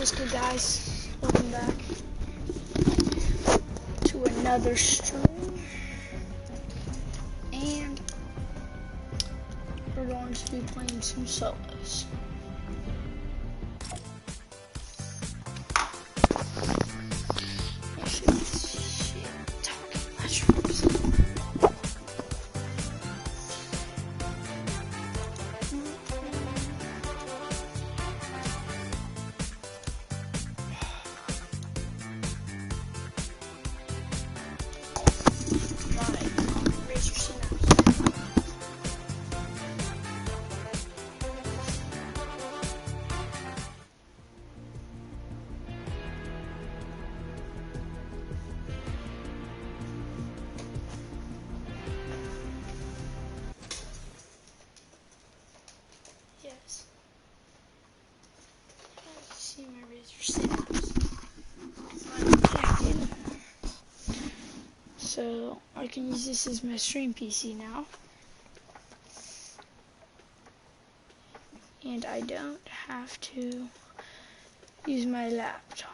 What's good, guys? Welcome back to another stream, and we're going to be playing some solos. So I can use this as my stream PC now, and I don't have to use my laptop.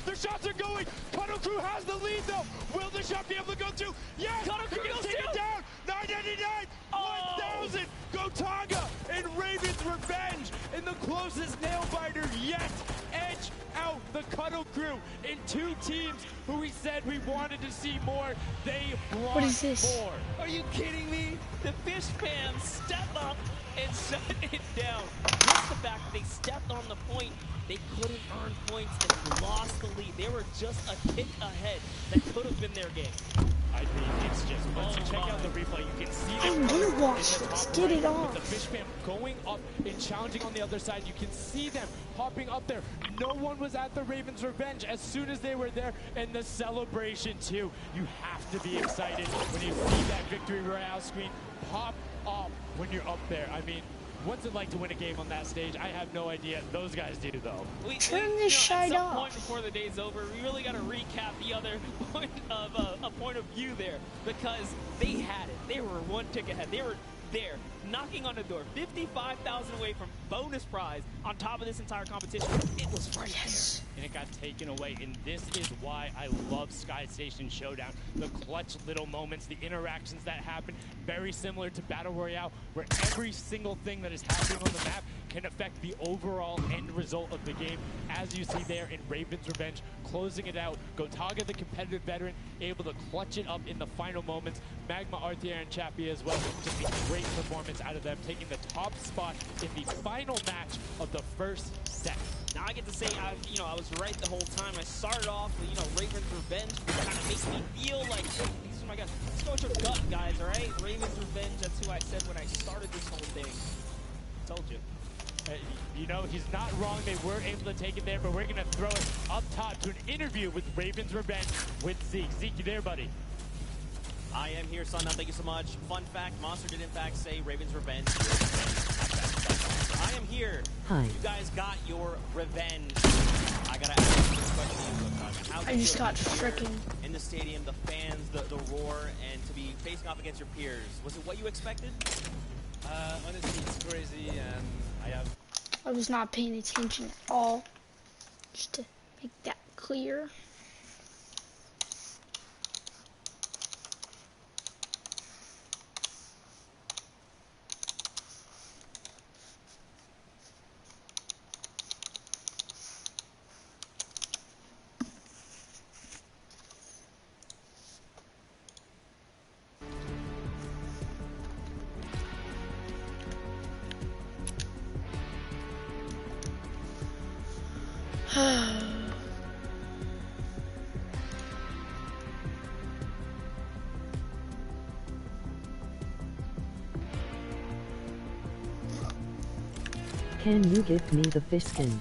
Their shots are going. Cuddle Crew has the lead though. Will the shot be able to go through? Yes. Cuddle Crew goes take it down. 999. 1000. Gotaga and Raven's Revenge in the closest nail biter yet. Edge out the Cuddle Crew in two teams who we said we wanted to see more. They brought more. Are you kidding me? The Fish fans step up and shut it down. Just the fact that they stepped on the point, they couldn't earn points and lost the lead. They were just a kick ahead that could have been their game. I mean, it's just, once you check out the replay, you can see I'm gonna watch this. Get it on. The Fish fam going up and challenging on the other side. You can see them hopping up there. No one was at the Ravens' Revenge as soon as they were there, and the celebration too. You have to be excited when you see that victory royale screen pop up when you're up there. I mean, what's it like to win a game on that stage? I have no idea. Those guys do, though. Turn this shite off. At some point before the day's over, we really got to recap the other point of a point of view there, because they had it. They were one tick ahead. They were there, knocking on the door, 55,000 away from bonus prize on top of this entire competition. It was right there. And it got taken away, and this is why I love Sky Station Showdown. The clutch little moments, the interactions that happen, very similar to Battle Royale, where every single thing that is happening on the map can affect the overall end result of the game. As you see there in Raven's Revenge, closing it out. Gotaga, the competitive veteran, able to clutch it up in the final moments. Magma, Arthier, and Chappie as well. Just a great performance out of them, taking the top spot in the final match of the first set. Now I get to say, I was right the whole time. I started off with, Raven's Revenge, kind of makes me feel like, these are my guys. Let's go with your gut, guys, all right? Raven's Revenge, that's who I said when I started this whole thing. Told you. He's not wrong. They were able to take it there, but we're going to throw it up top to an interview with Raven's Revenge with Zeke. Zeke, you there, buddy? I am here, son. Thank you so much. Fun fact, Monster did in fact say Raven's Revenge. I am here. Hi. You guys got your revenge. I gotta ask you this question. How I just got freaking in the stadium, the fans, the roar, and to be facing off against your peers. Was it what you expected? Honestly, it's crazy, and I was not paying attention at all. Just to make that clear. Can you give me the fish skin?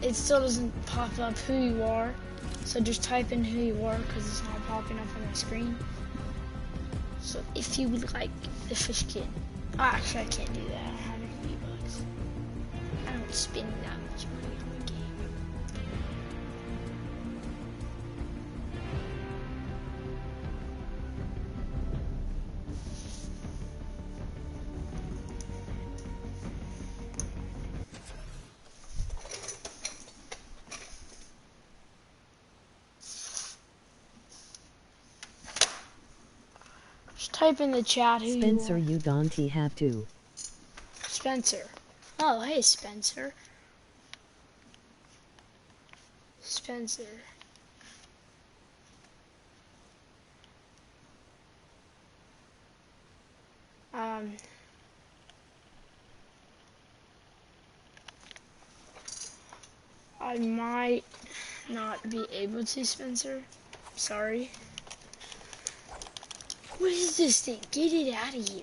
it still doesn't pop up who you are. So just type in who you are because it's not popping up on the screen. So if you would like the fish skin, actually I can't do that. I don't have any V-Bucks. I don't spend that much money on the game. Just type in the chat who Spencer, you are. you don't have to. Spencer. Oh, hey, Spencer. Spencer. I might not be able to, Spencer. Sorry. What is this thing? Get it out of here.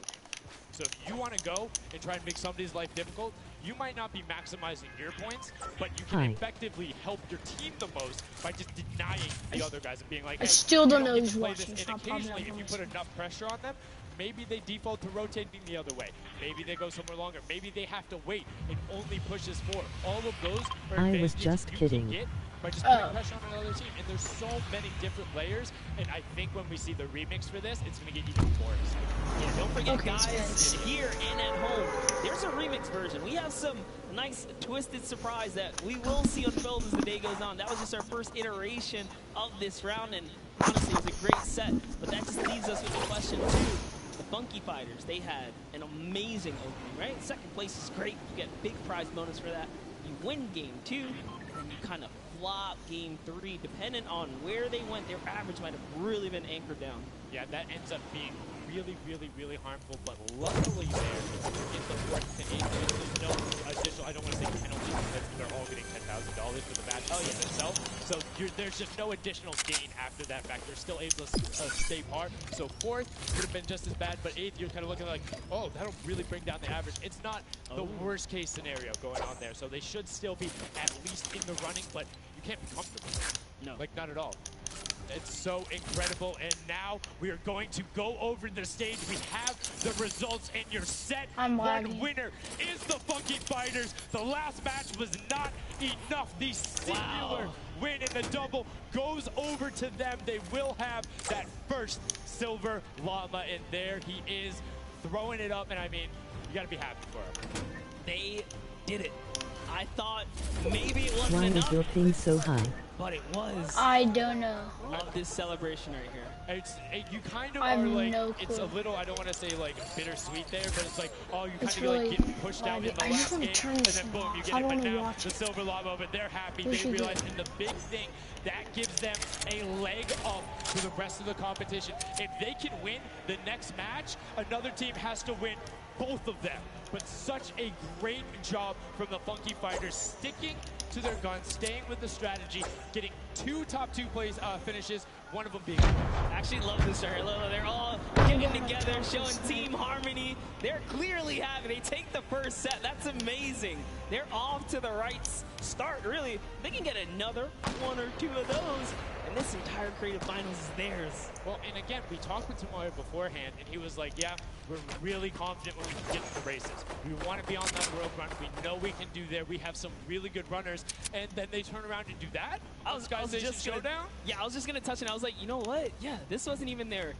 So if you want to go and try and make somebody's life difficult, you might not be maximizing your points, but you can effectively help your team the most by just denying the other guys and being like, I hey, still don't you know get who's to play watching. this. It's And not popping occasionally, up if on you my put screen. enough pressure on them, maybe they default to rotating the other way. Maybe they go somewhere longer. Maybe they have to wait and only pushes forward. All of those are I was advantages just you kidding. can get by just putting pressure on another team. And there's so many different layers, and I think when we see the remix for this, it's going to get even more exciting. Yeah, don't forget, Okay, guys, Spence. here and at home, there's a remix version. We have some nice twisted surprise that we will see unfold as the day goes on. That was just our first iteration of this round, and honestly, it was a great set. But that just leaves us with a question, too. The Funky Fighters, they had an amazing opening, right? Second place is great. You get big prize bonus for that. You win game 2, and then you kind of flop game 3. Depending on where they went, their average might have really been anchored down. Yeah, that ends up being really, really, really harmful. But luckily there, in the 4th to 8th, there's no additional, I don't want to say penalty because they're all getting $10,000 for the match itself. So there's just no additional gain after that fact. They're still able to stay par. So 4th would have been just as bad, but 8th, you're kind of looking like, oh, that'll really bring down the average. It's not the worst case scenario going on there. So they should still be at least in the running, but you can't be comfortable. No. Like, not at all. It's so incredible, and now we are going to go over the stage. We have the results, and your set I'm one lagging. winner is the Funky Fighters. The last match was not enough. The singular win in the double goes over to them. They will have that first silver llama, and there he is throwing it up, and I mean, you gotta be happy for him. They did it. I thought maybe it wasn't Why is enough, your ping so high? but it was. I don't know. Love this celebration right here. You kind of I have are like, no it's a clue. little, I don't want to say like bittersweet there, but it's like, oh, you kind It's of really like getting pushed out in lagging. the I just last wanna game, turn and this then boom, you off. get I it. don't But wanna now watch the it. silver llama, but they're happy. We They should do realize, it. and the big thing, that gives them a leg up to the rest of the competition. If they can win the next match, another team has to win both of them. But such a great job from the Funky Fighters, sticking to their guns, staying with the strategy, getting 2 top 2 plays finishes, one of them being. Actually love this right here. They're all getting together, showing team harmony. They're clearly happy. They take the first set. That's amazing. They're off to the right start, really. They can get another 1 or 2 of those, and this entire creative finals is theirs. Well, and again, we talked with Tomoyo beforehand, and he was like, yeah, we're really confident when we can get to the races. We want to be on that world run. We know we can do there. We have some really good runners. And then they turn around and do that? I was just Showdown? Yeah, I was just going to touch it. I was like, you know what? Yeah, this wasn't even their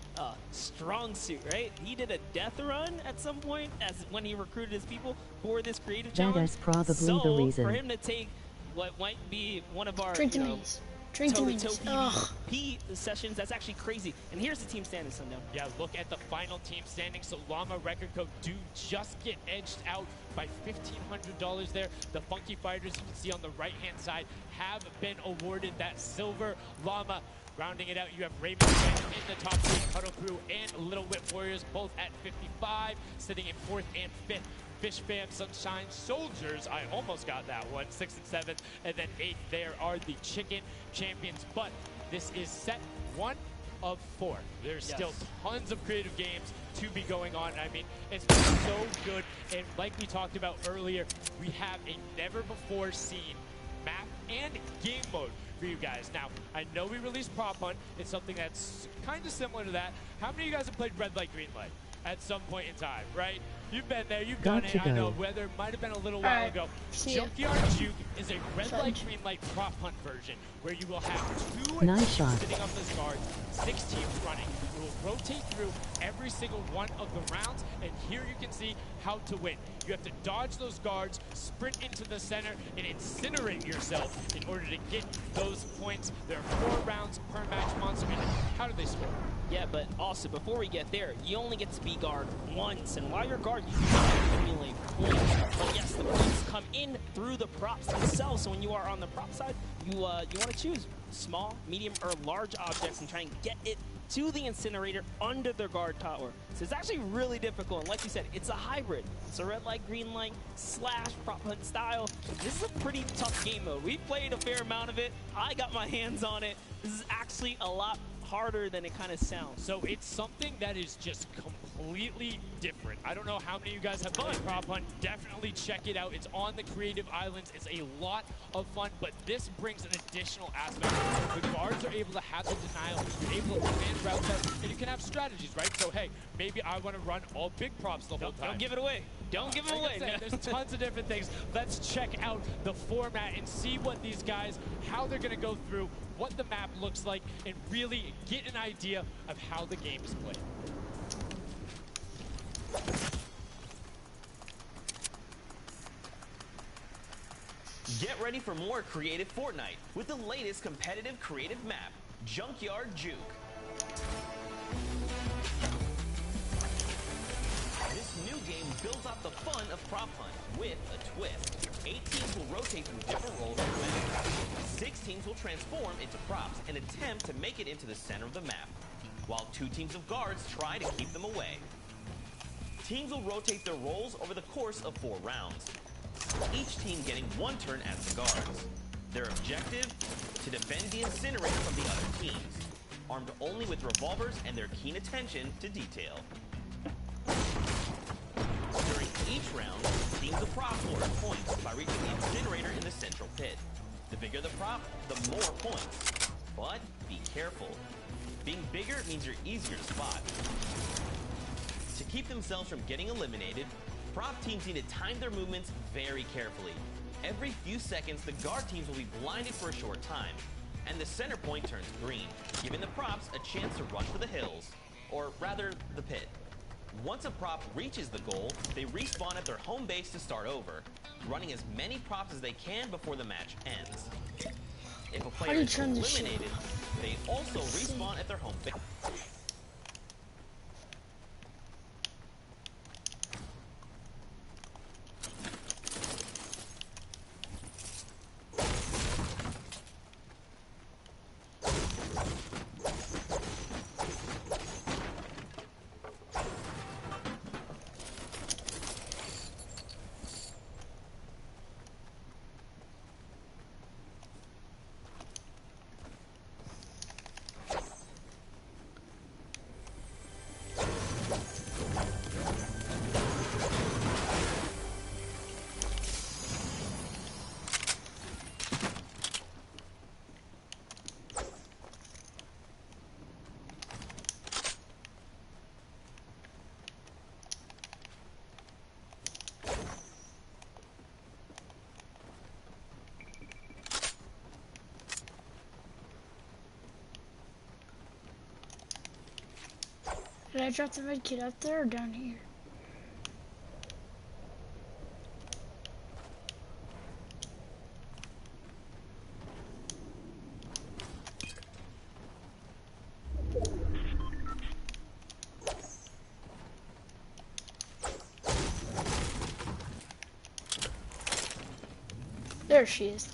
strong suit, right? He did a death run at some point as when he recruited his people for this creative challenge. That is probably so the reason. for him to take what might be one of our, Drink the you know, minis. Drink the minis. Ugh. P sessions, that's actually crazy. And here's the team standings, Sundown. Yeah, look at the final team standings. So Llama Record Code do just get edged out by $1,500 there. The Funky Fighters, you can see on the right-hand side, have been awarded that silver llama. Rounding it out, you have Raymond in the top 3, Cuddle Crew and Little Whip Warriors, both at 55, sitting in 4th and 5th. Fish Fam, Sunshine Soldiers, I almost got that one, 6th and 7th, and then 8th there are the Chicken Champions. But this is set 1, of 4. There's Yes. still tons of creative games to be going on. I mean, it's been so good. And like we talked about earlier, we have a never-before-seen map and game mode for you guys. Now, I know we released Prop Hunt. It's something that's kind of similar to that. How many of you guys have played Red Light, Green Light at some point in time, right? You've been there, you've done Gotcha it. I know, go. whether it might have been a little while Alright, ago. see ya. Junkyard Juke is a Red Fudge. Light, Green Light Prop Hunt version where you will have 2 Nice teams shot. sitting up this guard, 6 teams running. You will rotate through every single one of the rounds, and here you can see how to win. You have to dodge those guards, sprint into the center, and incinerate yourself in order to get those points. There are 4 rounds per match, Monster. And how do they score? Yeah, but also, before we get there, you only get to be guard once, and while you're guard, you can accumulate points. But yes, the points come in through the props themselves, so when you are on the prop side, you want to choose small, medium, or large objects and try and get it to the incinerator under the guard tower. So it's actually really difficult, and like you said, it's a hybrid. It's a red light, green light, / prop hunt style. This is a pretty tough game mode. We played a fair amount of it. I got my hands on it. This is actually a lot harder than it kind of sounds. So it's something that is just completely different. I don't know how many of you guys have played Prop Hunt. Definitely check it out. It's on the Creative Islands. It's a lot of fun, but this brings an additional aspect. The guards are able to have the denial. You're able to command route test, and you can have strategies, right? So, hey, maybe I want to run all big props the whole time. Don't give it away. Don't give it Like I away. said, there's tons of different things. Let's check out the format and see what these guys, how they're going to go through, what the map looks like, and really get an idea of how the game is played. Get ready for more creative Fortnite with the latest competitive creative map, Junkyard Juke. This new game builds off the fun of Prop Hunt with a twist. 8 teams will rotate through different roles to win. 6 teams will transform into props and attempt to make it into the center of the map, while 2 teams of guards try to keep them away. Teams will rotate their roles over the course of 4 rounds, each team getting 1 turn as the guards. Their objective? To defend the incinerator from the other teams, armed only with revolvers and their keen attention to detail. During each round, teams of props will earn points by reaching the incinerator in the central pit. The bigger the prop, the more points. But be careful. Being bigger means you're easier to spot. To keep themselves from getting eliminated, prop teams need to time their movements very carefully. Every few seconds, the guard teams will be blinded for a short time, and the center point turns green, giving the props a chance to run for the hills, or rather, the pit. Once a prop reaches the goal, they respawn at their home base to start over, running as many props as they can before the match ends. If a player is eliminated, they also respawn at their home base. Did I drop the red kit up there or down here? There she is.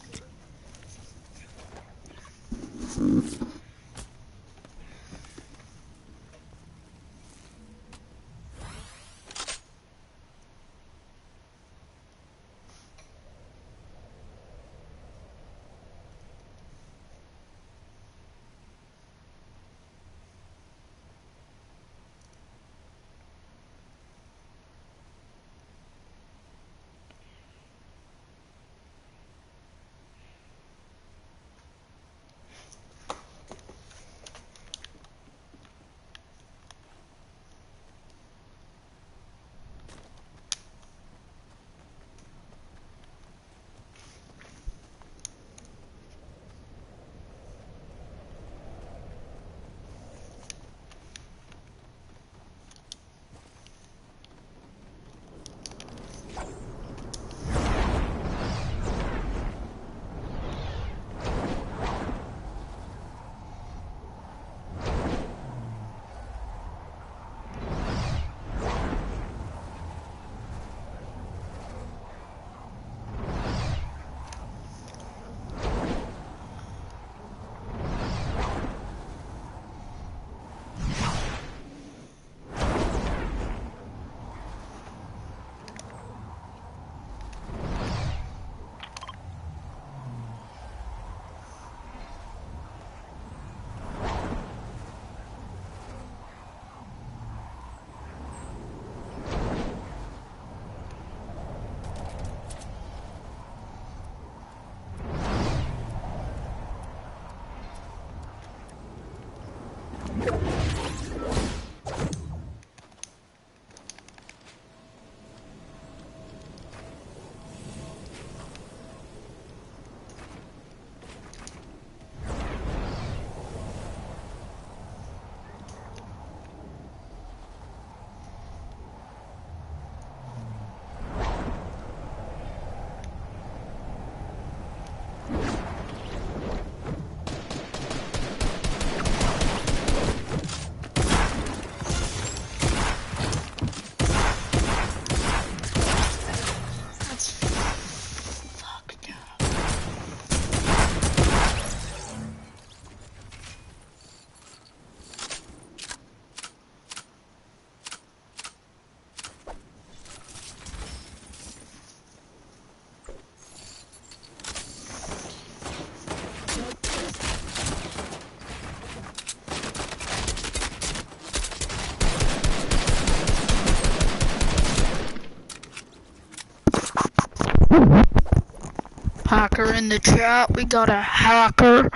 Hacker in the chat. We got a hacker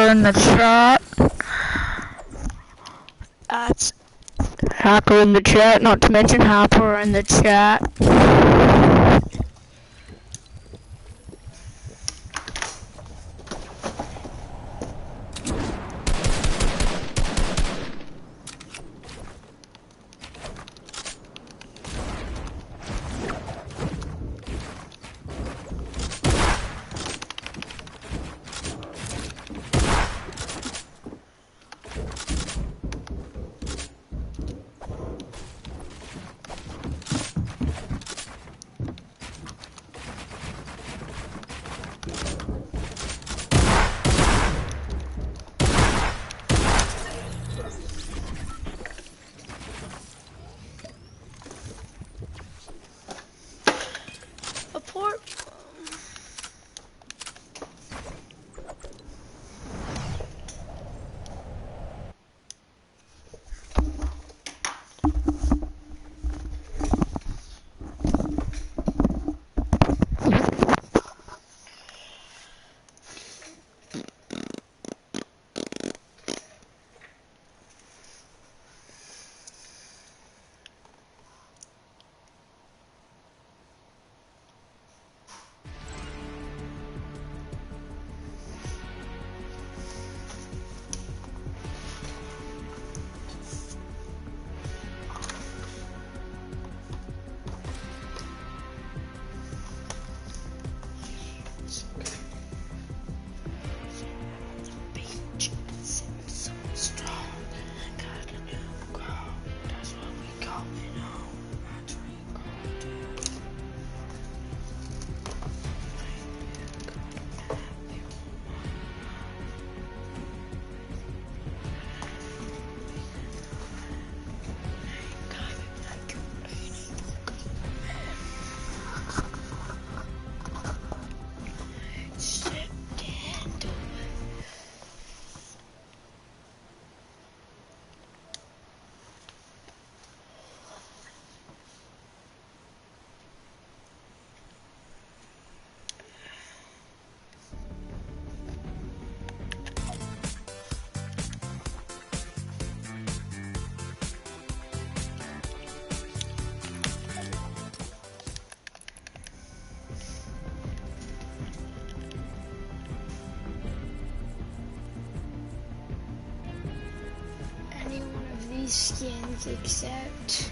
in the chat. That's hacker in the chat, not to mention hacker in the chat. Skins except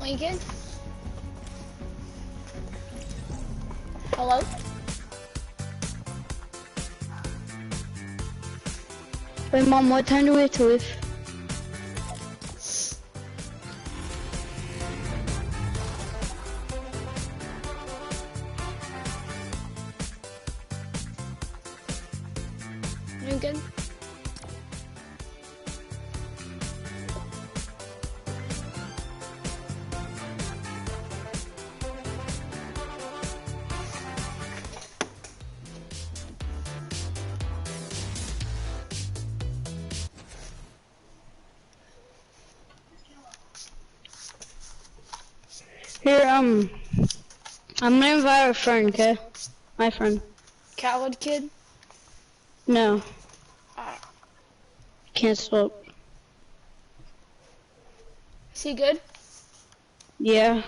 Lincoln? Hello? Wait, Mom, what time do we have to leave? Lincoln? Here, I'm gonna invite a friend, okay? My friend. Khaled kid? No. Uh, Can't swap. is he good? Yeah.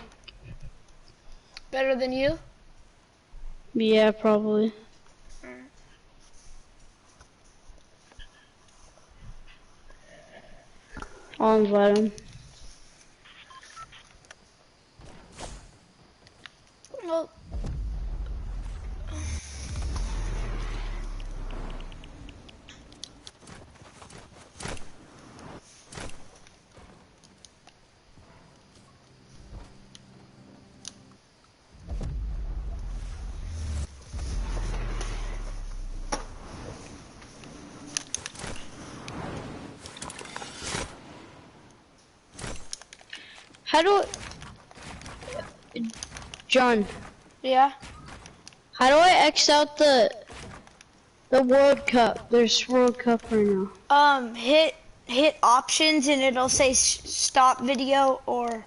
Better than you? Yeah, probably. I'll invite him. Well, How do John, yeah. how do I X out the World Cup? There's World Cup right now. Hit options and it'll say stop video or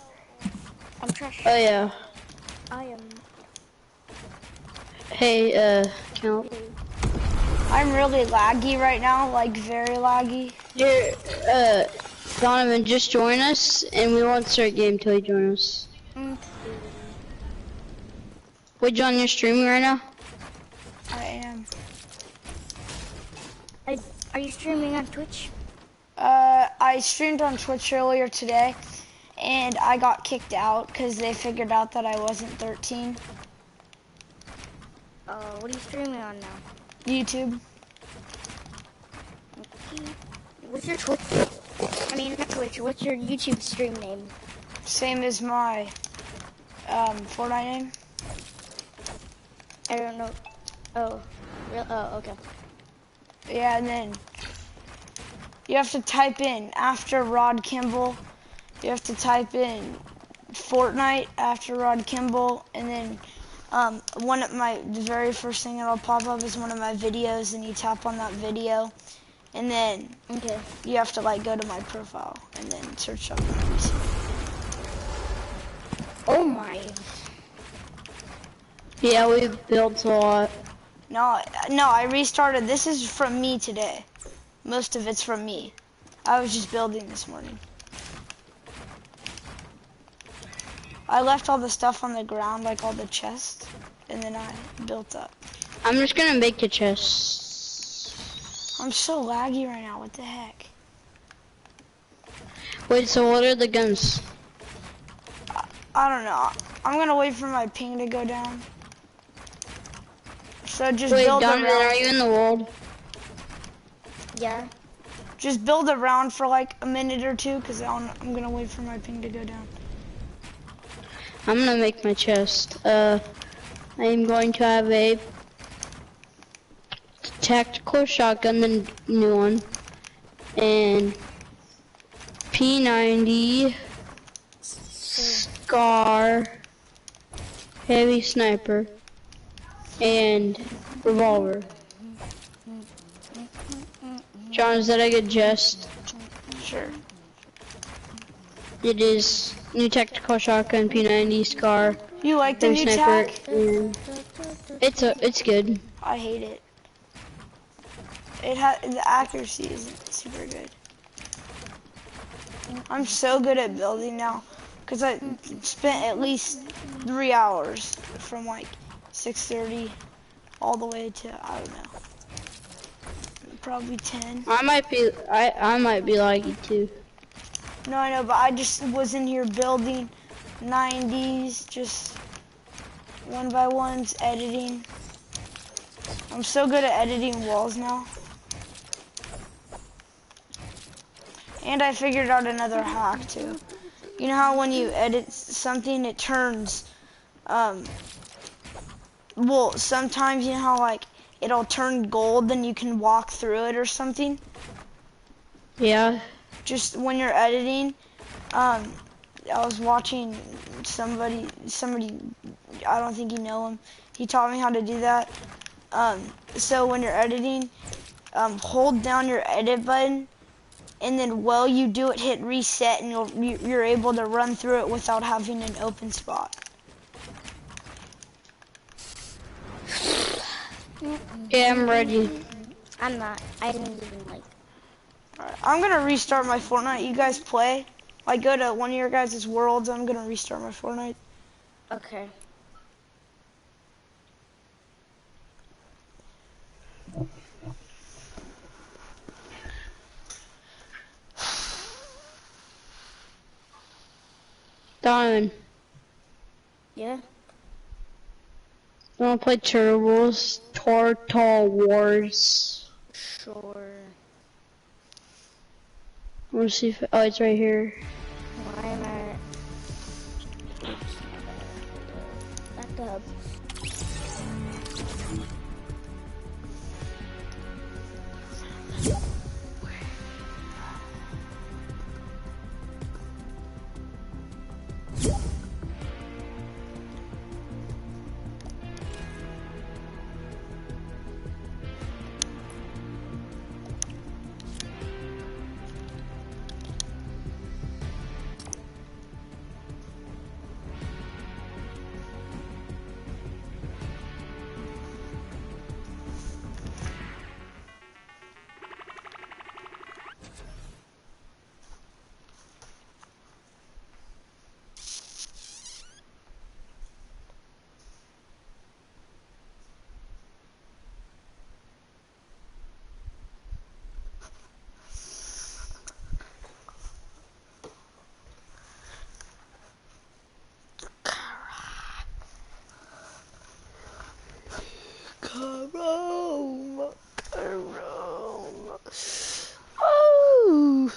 I'm trash. Oh yeah. I am. Hey, Count. I'm really laggy right now, like very laggy. Here, Donovan, just join us, and we won't start game till you join us. Wait, John, you're streaming right now? I am. Are you streaming on Twitch? I streamed on Twitch earlier today, and I got kicked out because they figured out that I wasn't 13. What are you streaming on now? YouTube. What's your Twitch? I mean, not Twitch. What's your YouTube stream name? Same as my Fortnite name. I don't know. Oh, oh, okay. Yeah, and then you have to type in after RodKimble. You have to type in Fortnite after RodKimble, and then the very first thing that'll pop up is one of my videos, and you tap on that video, and then you have to like go to my profile and then search up my recent. Oh my. Yeah, we built a lot. No, I restarted. This is from me today. Most of it's from me. I was just building this morning. I left all the stuff on the ground, like all the chests, and then I built up. I'm just gonna make a chest. I'm so laggy right now, what the heck? Wait, so what are the guns? I don't know. I'm gonna wait for my ping to go down. So just Wait, build Donovan, around. are you in the world? Yeah. Just build around for like a minute or two, because I'm gonna wait for my ping to go down. I'm gonna make my chest. I am going to have a tactical shotgun, the new one, and P90, Scar, heavy sniper, and revolver. John, is that a good chest? Sure. It is new tactical shotgun, P90, Scar, You like the heavy new sniper, tac? and it's good. I hate it. The accuracy isn't super good. I'm so good at building now, because I spent at least 3 hours from like 6:30 all the way to, I don't know, probably 10. I might be laggy too. No, I know, but I just was in here building 90s, just one by ones, editing. I'm so good at editing walls now. And I figured out another hack too. You know how when you edit something, it turns, well, sometimes you know how like it'll turn gold, then you can walk through it or something? Yeah. Just when you're editing, I was watching somebody, I don't think you know him, he taught me how to do that. So when you're editing, hold down your edit button, and then while you do it, hit reset, and you're able to run through it without having an open spot. Yeah, I'm ready. I'm not. I didn't even like. Alright, I'm gonna restart my Fortnite. You guys play. Like, go to one of your guys' worlds. I'm gonna restart my Fortnite. Okay. Diamond. Yeah. You wanna play Turtles? Turtle Wars. Sure. I wanna see if oh, it's right here. Why am I? Oops. Back up. Carome, Carome. Oh.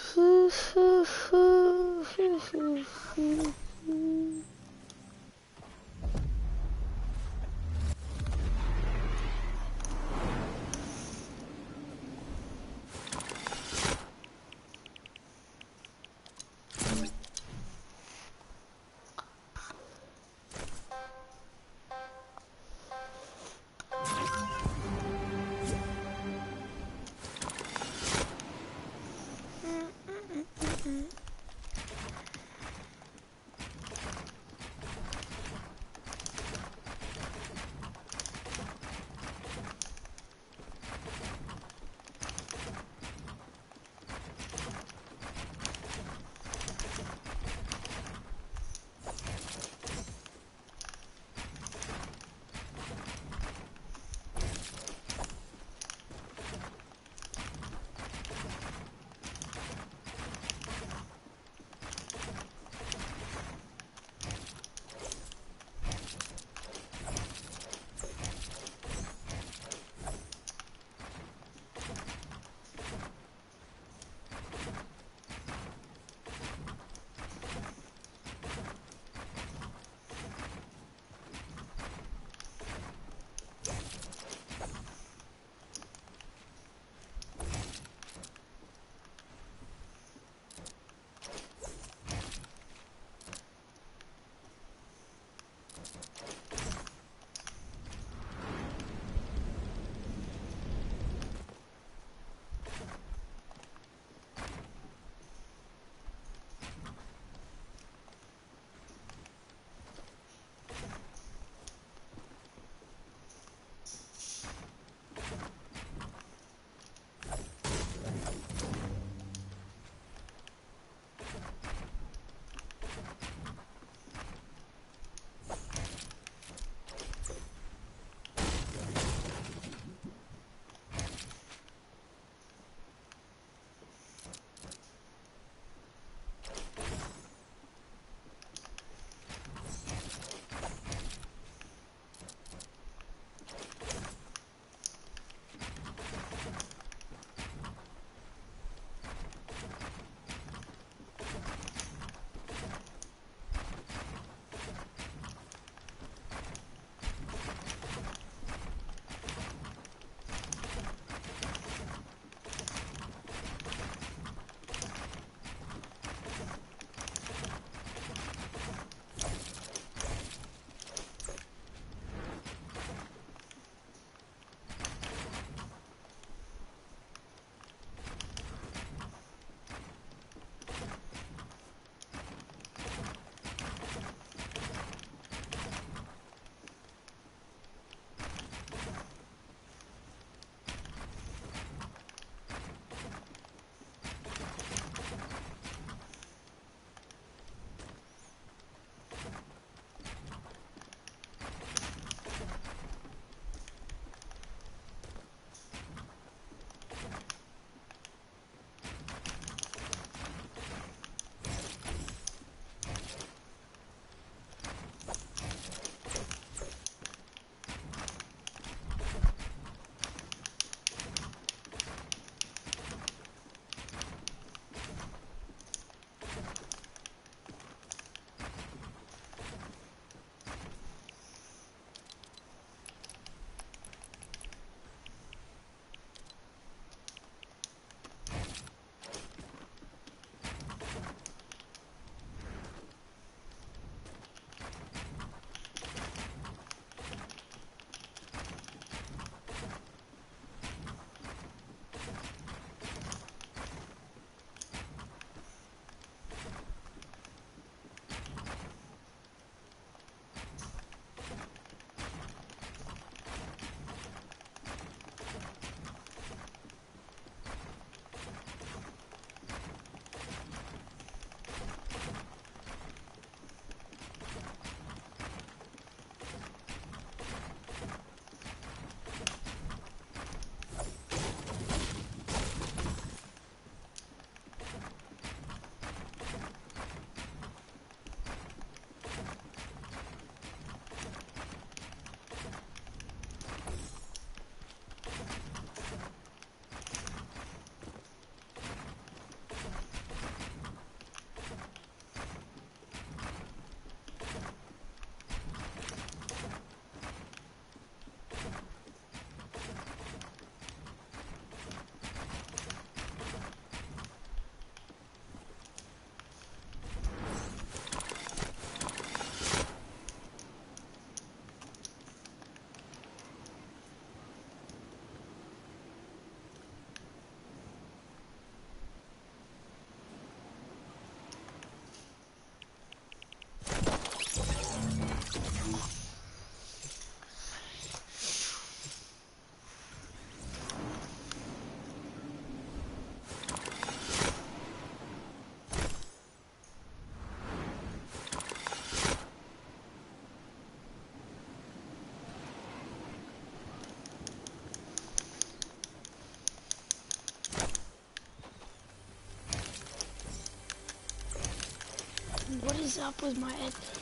is up with my editing?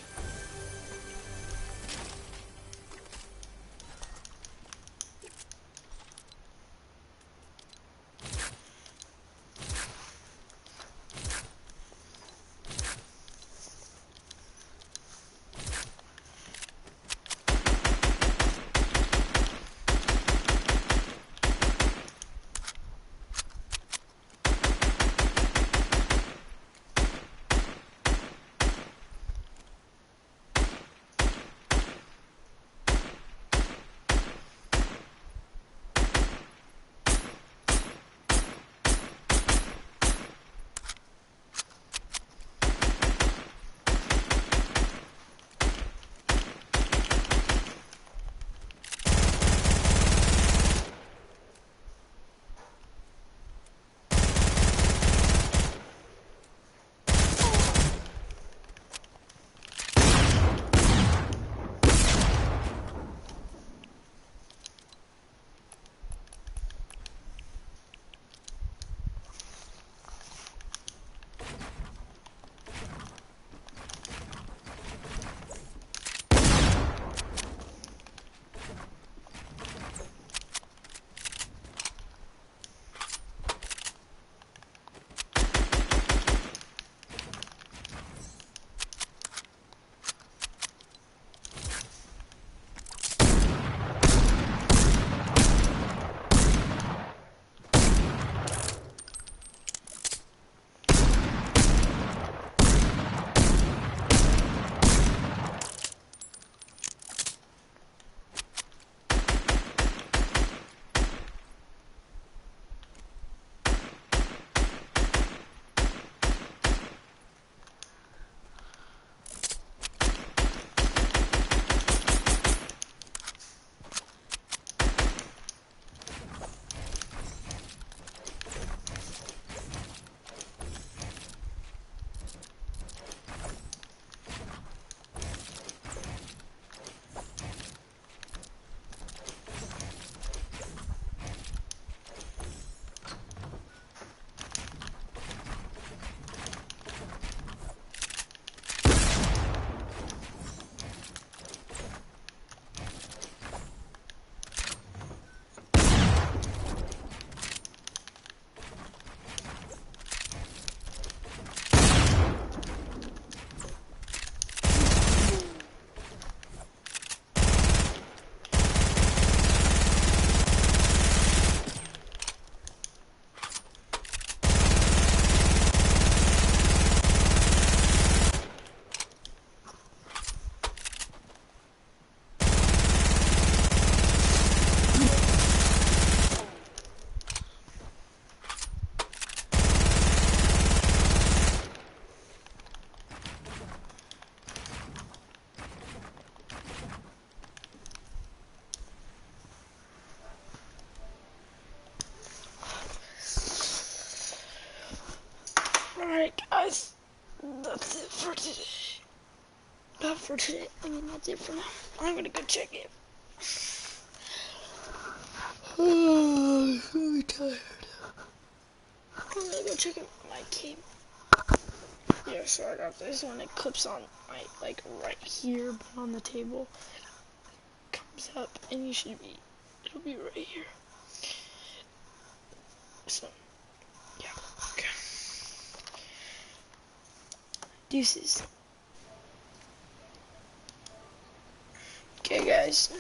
Alright guys, that's it for today. Not for today, I mean that's it for now. I'm gonna go check it. Oh, I'm really tired. I'm gonna go check out my cable. Yeah, so I got this one, it clips on my, like, right here, but on the table. Comes up, and it'll be right here. So, yeah, okay. Deuces. Okay, guys.